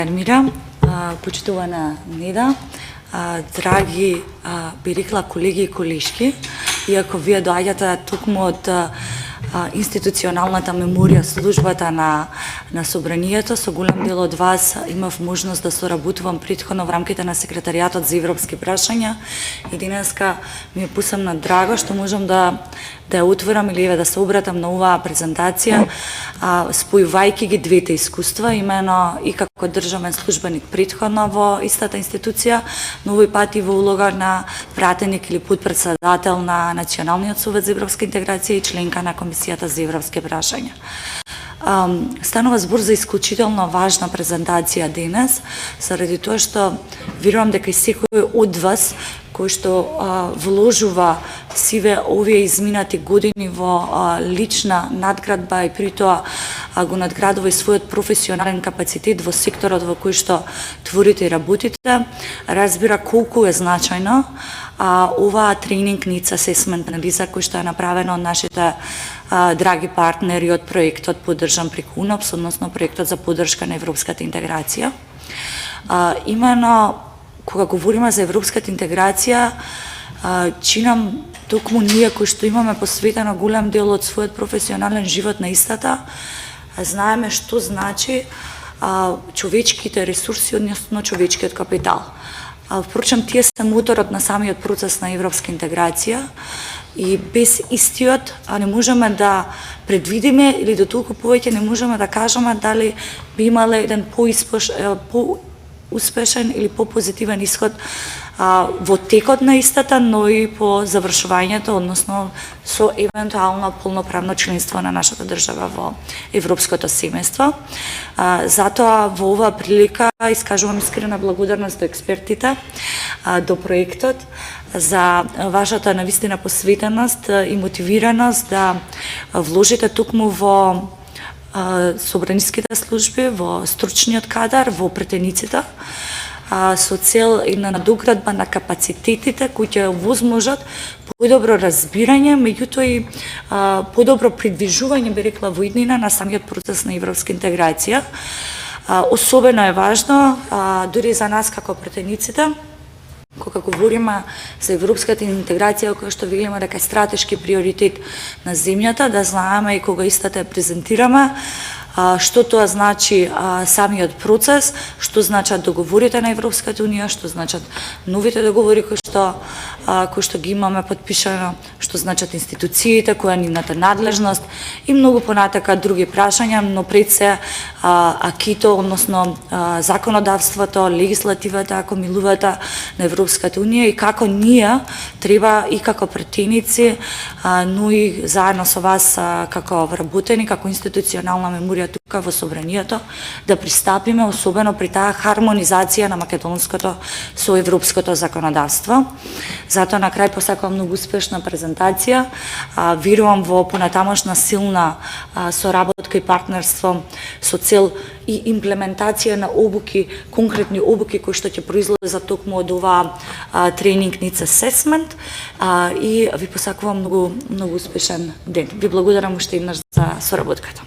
Ермира, почитувана Неда, драги, би рекла, колеги и колешки, иако вие доаѓате токму од институционалната меморија, службата на Собранието, со голем дел од вас имав можност да соработувам претходно во рамките на Секретаријатот за европски прашања и денеска ми е посебно драго што можам да ја отворам или да се обратам на оваа презентација, спојувајќи ги двете искуства, имено и како државен службеник претходно во истата институција, но овој пат и во улога на пратеник или подпредседател на Националниот совет за европска интеграција и членка на Комисијата за европски прашања. Станува збор за исклучително важна презентација денес, заради тоа што верувам дека и секој од вас кој што вложува сиве овие изминати години во лична надградба и при тоа го надградува и својот професионален капацитет во секторот во кој што творите и работите, разбира колку е значајно оваа тренинг needs assessment анализа кој што е направена од нашите драги партнери од проектот поддржан преку УНОПС, односно проектот за поддршка на европската интеграција. Имено кога говориме за европската интеграција, чинам токму ние кои што имаме посветено голем дел од својот професионален живот на истата, знаеме што значи човечките ресурси, односно човечкиот капитал. Впрочем, тие се моторот на самиот процес на европска интеграција и без истиот не можеме да предвидиме или до толку повеќе не можеме да кажеме дали би имале еден по-успешен или по-позитивен исход во текот на истата, но и по завршувањето, односно со евентуално полноправно членство на нашата држава во европското семејство. Затоа во оваа прилика искажувам искрена благодарност до експертите, до проектот, за вашата навистина посветеност и мотивираност да вложите токму во собраниските служби, во стручниот кадар, во претениците, со цел и на надоградба на капацитетите кои ќе возможат подобро разбирање, меѓутоа и подобро придвижување, би рекла, во иднина на самиот процес на европска интеграција. Особено е важно, дури за нас како претениците, кога говориме за европската интеграција, која што велиме дека е стратешки приоритет на земјата, да знаеме и кога истата ја презентираме, што тоа значи самиот процес, што значат договорите на Европската Унија, што значат новите договори кои што ги имаме подпишано, што значат институциите, која е нивната надлежност и многу понатака други прашања, но пред се акито, односно законодавството, легислативата, ако милувате на Европската Унија и како ние треба и како претеници, но и заедно со вас како вработени, како институционална меморија тука во Собранието, да пристапиме особено при таа хармонизација на македонското со европското законодавство. Затоа на крај посакувам многу успешна презентација. Верувам во понатамошна силна соработка и партнерство со цел и имплементација на обуки, конкретни обуки кои што ќе произлезат токму од оваа тренинг needs assessment и ви посакувам многу успешен ден. Ви благодарам уште еднаш за соработката.